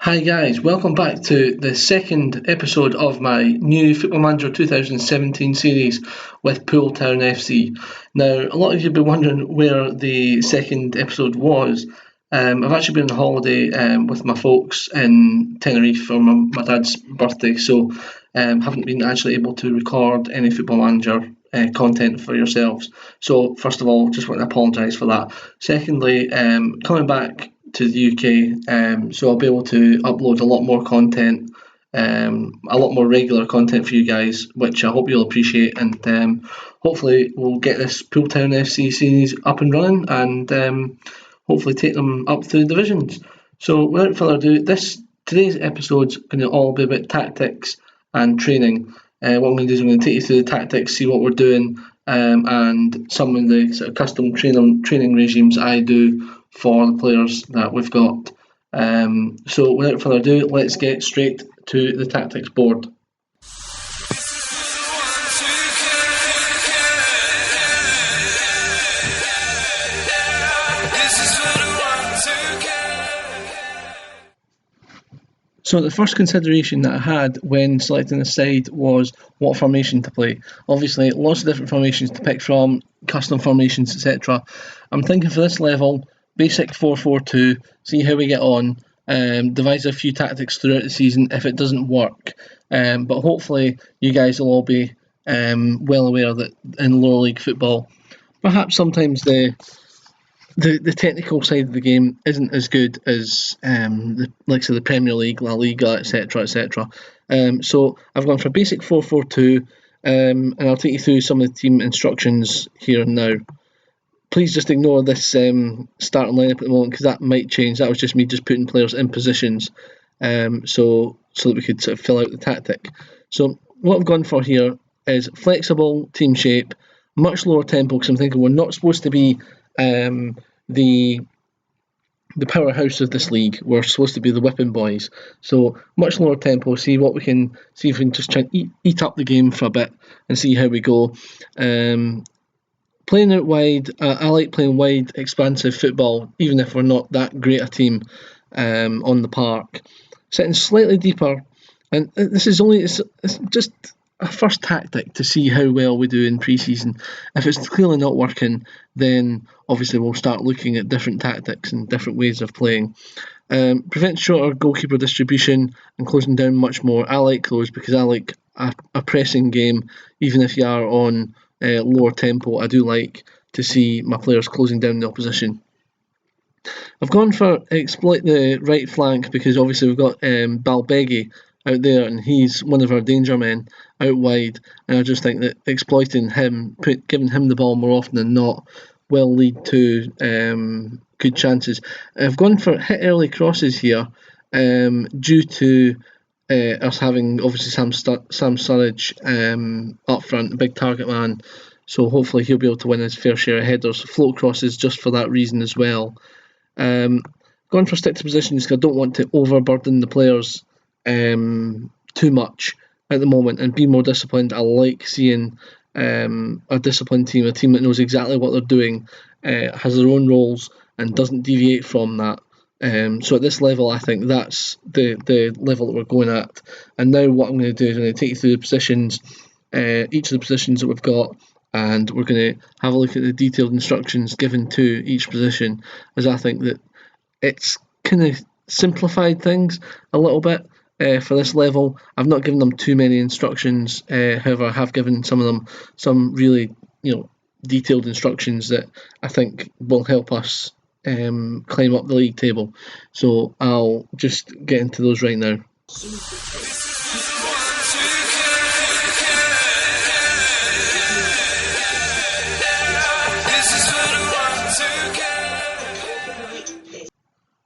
Hi guys, welcome back to the second episode of my new Football Manager 2017 series with Poole Town FC. Now, a lot of you have been wondering where the second episode was. I've actually been on holiday with my folks in Tenerife for my dad's birthday, so haven't been actually able to record any Football Manager content for yourselves. So, first of all, just want to apologise for that. Secondly, coming back to the UK, so I'll be able to upload a lot more content, a lot more regular content for you guys, which I hope you'll appreciate, and hopefully we'll get this Poole Town FC series up and running, and hopefully take them up through the divisions. So without further ado, today's episode's going to all be about tactics and training. What I'm going to do is I'm going to take you through the tactics, see what we're doing, and some of the sort of custom training regimes I do for the players that we've got. So without further ado, let's get straight to the tactics board. So the first consideration that I had when selecting a side was what formation to play. Obviously, lots of different formations to pick from, custom formations, etc. I'm thinking for this level, basic 4-4-2, see how we get on, devise a few tactics throughout the season if it doesn't work. But hopefully you guys will all be well aware that in lower league football, perhaps sometimes the technical side of the game isn't as good as the likes of the Premier League, La Liga, etc., etc. So I've gone for basic 4-4-2, and I'll take you through some of the team instructions here and now. Please just ignore this starting lineup at the moment because that might change. That was just me just putting players in positions, so that we could sort of fill out the tactic. So what I've gone for here is flexible team shape, much lower tempo because I'm thinking we're not supposed to be the powerhouse of this league. We're supposed to be the whipping boys. So much lower tempo. See if we can just try and eat up the game for a bit and see how we go. Playing out wide, I like playing wide, expansive football, even if we're not that great a team on the park. Sitting slightly deeper, and this is it's just a first tactic to see how well we do in pre-season. If it's clearly not working, then obviously we'll start looking at different tactics and different ways of playing. Prevent shorter goalkeeper distribution and closing down much more. I like those because I like a pressing game, even if you are on lower tempo. I do like to see my players closing down the opposition. I've gone for exploit the right flank because obviously we've got Balbegi out there and he's one of our danger men out wide, and I just think that exploiting him, giving him the ball more often than not, will lead to good chances. I've gone for hit early crosses here due to us having obviously Sam Sturridge up front, a big target man, so hopefully he'll be able to win his fair share of headers. Float crosses just for that reason as well. Gone for stick to positions because I don't want to overburden the players too much at the moment and be more disciplined. I like seeing a disciplined team, a team that knows exactly what they're doing, has their own roles and doesn't deviate from that. So at this level, I think that's the level that we're going at. And now what I'm going to do is I'm going to take you through the positions, each of the positions that we've got, and we're going to have a look at the detailed instructions given to each position, as I think that it's kind of simplified things a little bit. For this level, I've not given them too many instructions. However, I have given some of them some really, detailed instructions that I think will help us climb up the league table. So I'll just get into those right now.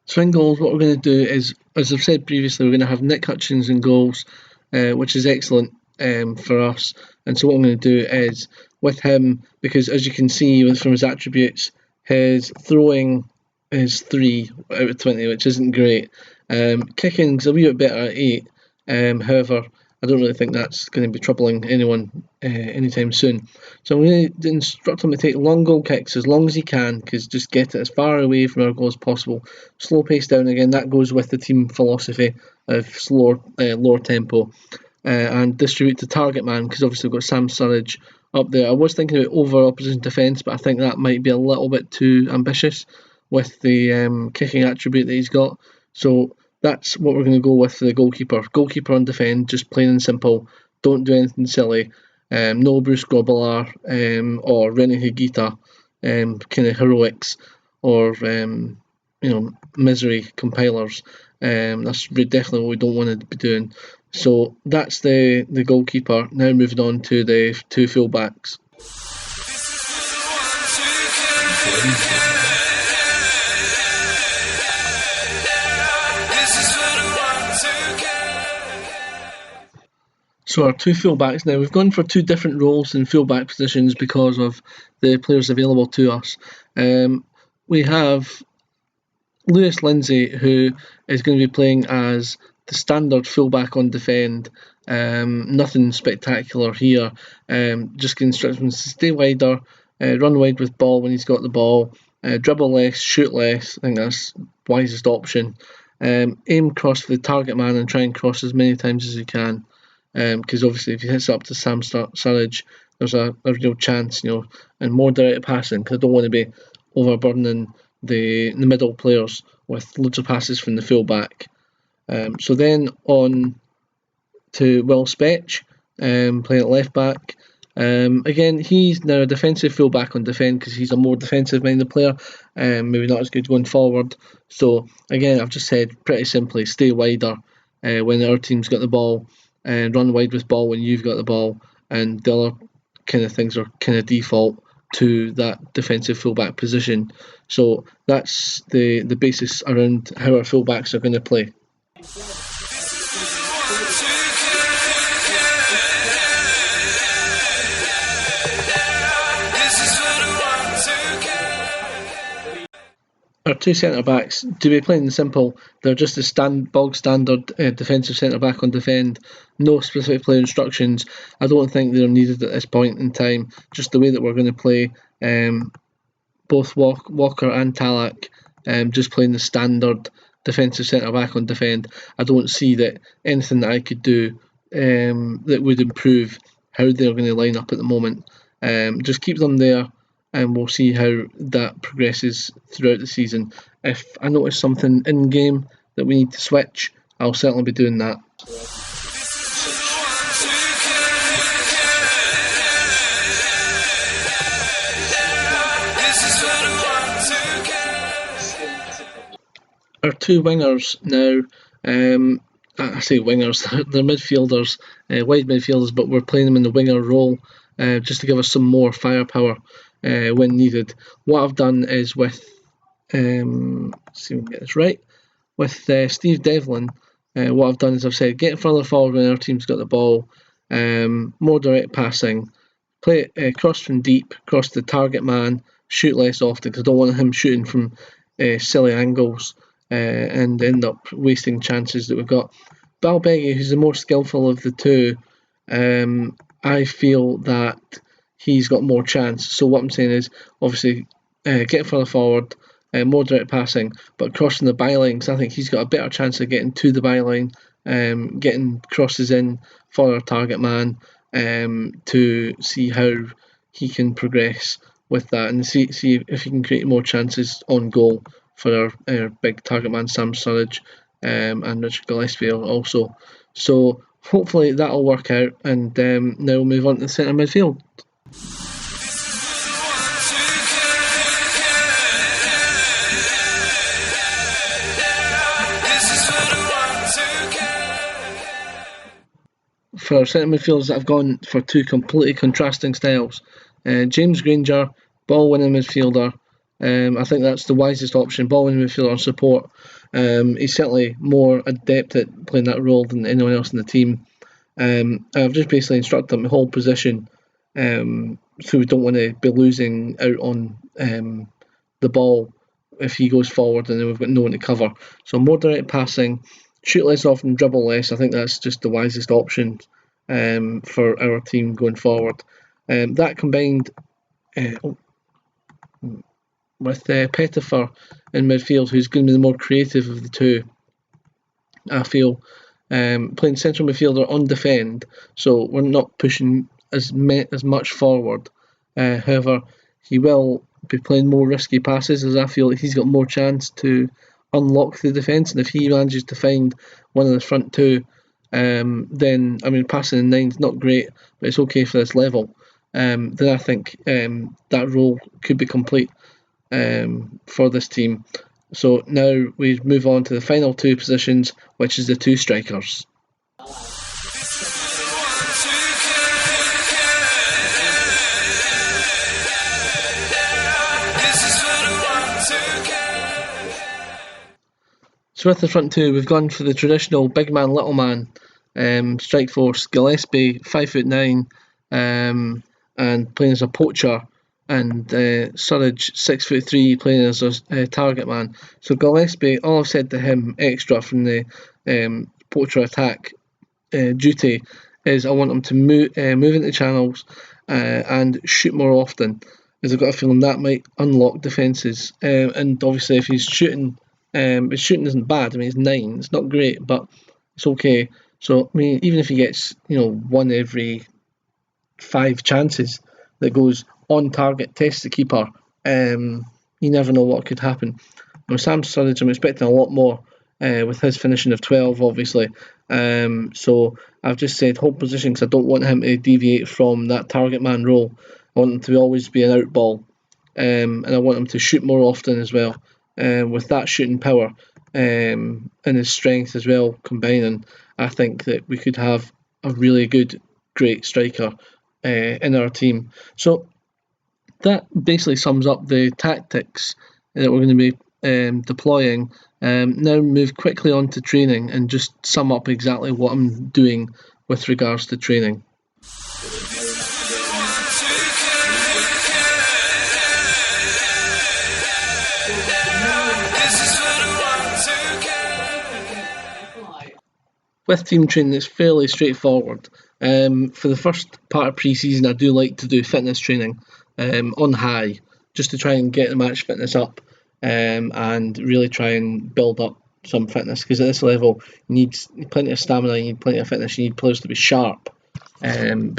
Swing goals, what we're going to do is, as I've said previously, we're going to have Nick Hutchins in goals, which is excellent for us. And so what I'm going to do is, with him, because as you can see from his attributes, his throwing is 3 out of 20, which isn't great. Kicking's a wee bit better at 8. However, I don't really think that's going to be troubling anyone anytime soon. So I'm going to instruct him to take long goal kicks as long as he can, because just get it as far away from our goal as possible. Slow pace down again, that goes with the team philosophy of slower, lower tempo. And distribute to target man, because obviously we've got Sam Surridge up there. I was thinking about over opposition defence, but I think that might be a little bit too ambitious with the kicking attribute that he's got. So that's what we're going to go with for the goalkeeper. Goalkeeper on defend, just plain and simple. Don't do anything silly. No Bruce Grobbelaar or Rennie Higuita kind of heroics or misery compilers. That's definitely what we don't want to be doing. So that's the goalkeeper. Now moving on to the two fullbacks. So our two fullbacks now, we've gone for two different roles in fullback positions because of the players available to us. We have Lewis Lindsay, who is going to be playing as the standard fullback on defend. Nothing spectacular here. Just get instructions to stay wider, run wide with ball when he's got the ball, dribble less, shoot less. I think that's the wisest option. Aim cross for the target man and try and cross as many times as you can. Because obviously if he hits up to Sam Surridge, there's a real chance, and more direct passing, because I don't want to be overburdening the middle players with loads of passes from the full-back. So then on to Will Spetch, playing at left-back. Again, he's now a defensive full-back on defend because he's a more defensive-minded player, maybe not as good going forward. So again, I've just said pretty simply, stay wider when our team's got the ball, and run wide with ball when you've got the ball, and the other kind of things are kind of default to that defensive fullback position. So that's the basis around how our fullbacks are going to play. Our two centre-backs, to be plain and simple, they're just a bog standard defensive centre-back on defend. No specific player instructions. I don't think they're needed at this point in time. Just the way that we're going to play, both Walker and Talak, just playing the standard defensive centre-back on defend. I don't see that anything that I could do that would improve how they're going to line up at the moment. Just keep them there, and we'll see how that progresses throughout the season. If I notice something in game that we need to switch, I'll certainly be doing that. Our two wingers now, I say wingers, they're midfielders, wide midfielders, but we're playing them in the winger role just to give us some more firepower when needed. What I've done is with, see if we can get this right, with Steve Devlin, what I've done is I've said get further forward when our team's got the ball, more direct passing, play cross from deep, cross the target man, shoot less often because I don't want him shooting from silly angles and end up wasting chances that we've got. Balbegi, who's the more skillful of the two, I feel that he's got more chance. So what I'm saying is, obviously, get further forward, more direct passing, but crossing the byline, because I think he's got a better chance of getting to the byline, getting crosses in for our target man, to see how he can progress with that, and see if he can create more chances on goal for our big target man Sam Surridge and Richard Gillespie also. So hopefully that'll work out, and now we'll move on to the centre midfield. For our centre midfielders, I've gone for two completely contrasting styles. James Granger, ball winning midfielder. I think that's the wisest option. Ball winning midfielder on support. He's certainly more adept at playing that role than anyone else in the team. I've just basically instructed him to hold position, so we don't want to be losing out on the ball if he goes forward and then we've got no one to cover. So more direct passing, shoot less often, dribble less. I think that's just the wisest option for our team going forward. That combined with Pettifer in midfield, who's going to be the more creative of the two, I feel. Playing central midfielder on defend, so we're not pushing as much forward. However, he will be playing more risky passes, as I feel like he's got more chance to unlock the defence. And if he manages to find one of the front two, then passing in nine's not great, but it's okay for this level. Then I think that role could be complete for this team. So now we move on to the final two positions, which is the two strikers. So with the front two, we've gone for the traditional big man, little man strike force. Gillespie, 5'9", and playing as a poacher, and Surridge, 6'3", playing as a target man. So Gillespie, all I've said to him extra from the poacher attack duty is I want him to move into channels and shoot more often, as I've got a feeling that might unlock defences. And obviously, if he's shooting, his shooting isn't bad. It's 9. It's not great, but it's okay. So even if he gets one every 5 chances that goes on target, test the keeper, you never know what could happen. Sam Surridge, I'm expecting a lot more with his finishing of 12, obviously. So I've just said hold position because I don't want him to deviate from that target man role. I want him to always be an out ball, and I want him to shoot more often as well. With that shooting power and his strength as well combining, I think that we could have a really great striker in our team. So that basically sums up the tactics that we're going to be deploying. Now move quickly on to training and just sum up exactly what I'm doing with regards to training. With team training, it's fairly straightforward. For the first part of pre-season, I do like to do fitness training on high, just to try and get the match fitness up and really try and build up some fitness, because at this level you need plenty of stamina, you need plenty of fitness, you need players to be sharp, and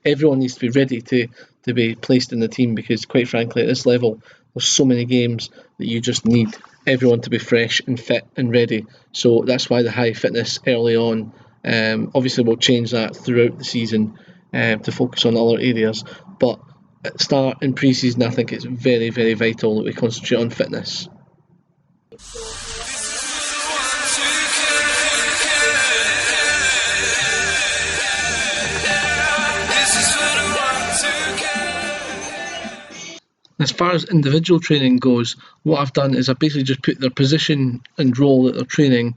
everyone needs to be ready to be placed in the team, because quite frankly at this level there's so many games that you just need everyone to be fresh and fit and ready. So that's why the high fitness early on. Obviously we'll change that throughout the season to focus on other areas, but at the start in pre-season I think it's very, very vital that we concentrate on fitness. As far as individual training goes, what I've done is I've basically just put their position and role that they're training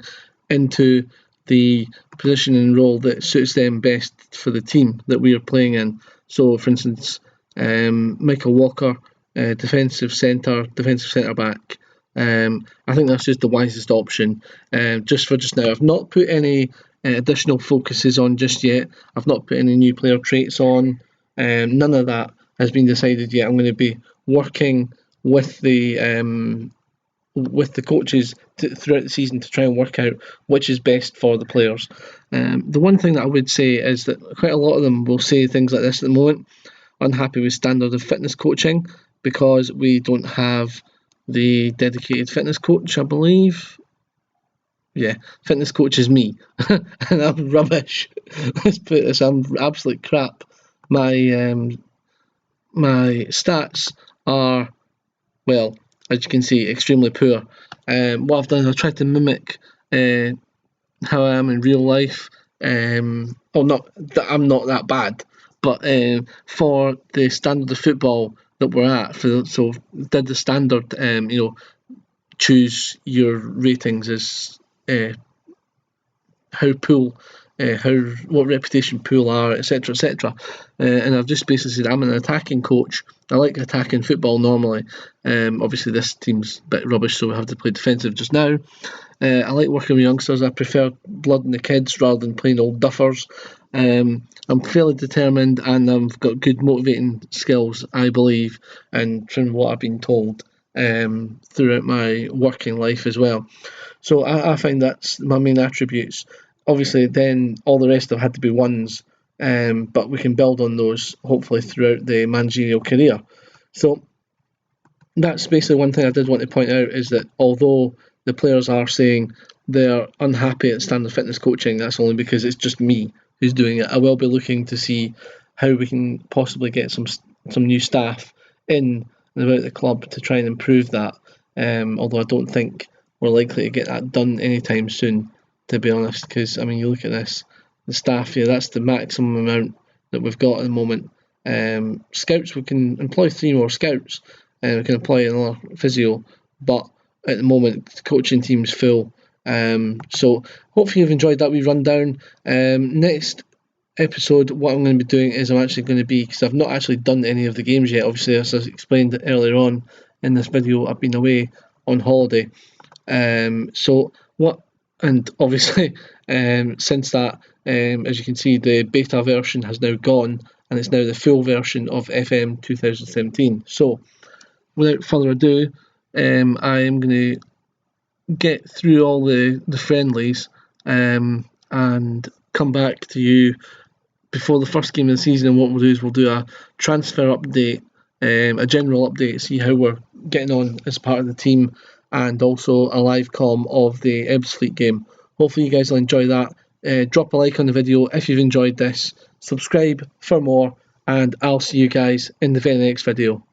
into the position and role that suits them best for the team that we are playing in. So, for instance, Michael Walker, defensive centre back. I think that's just the wisest option. Just now, I've not put any additional focuses on just yet. I've not put any new player traits on. None of that has been decided yet. I'm going to be working with the coaches throughout the season to try and work out which is best for the players. The one thing that I would say is that quite a lot of them will say things like this at the moment: unhappy with standard of fitness coaching because we don't have the dedicated fitness coach, I believe. Yeah, fitness coach is me, and I'm rubbish. Let's put this: I'm absolute crap. My stats are, well, as you can see, extremely poor. What I've done is I've tried to mimic how I am in real life. I'm not that bad, but for the standard of football that we're at, so did the standard, choose your ratings as how Poole what reputation Poole are, etc., etc. And I've just basically said I'm an attacking coach. I like attacking football normally. Obviously, this team's a bit rubbish, so we have to play defensive just now. I like working with youngsters. I prefer blood in the kids rather than plain old duffers. I'm fairly determined, and I've got good motivating skills, I believe, and from what I've been told throughout my working life as well. So I find that's my main attributes. Obviously, then all the rest have had to be ones, but we can build on those hopefully throughout the managerial career. So that's basically one thing I did want to point out, is that although the players are saying they're unhappy at standard fitness coaching, that's only because it's just me who's doing it. I will be looking to see how we can possibly get some new staff in and about the club to try and improve that. Although I don't think we're likely to get that done anytime soon, to be honest. Because I mean, you look at this, the staff here, that's the maximum amount that we've got at the moment. Scouts, we can employ 3 more scouts, and we can employ another physio, but at the moment the coaching team's full. So hopefully you've enjoyed that wee rundown. Next episode, what I'm going to be doing is I'm actually going to be, because I've not actually done any of the games yet, obviously, as I explained earlier on in this video, I've been away on holiday. So what, and obviously since that, as you can see, the beta version has now gone, and it's now the full version of FM 2017. So without further ado, I am going to get through all the friendlies and come back to you before the first game of the season. And what we'll do is we'll do a transfer update, a general update, see how we're getting on as part of the team, and also a live comm of the Ebbsfleet game. Hopefully you guys will enjoy that. Drop a like on the video if you've enjoyed this, subscribe for more, and I'll see you guys in the very next video.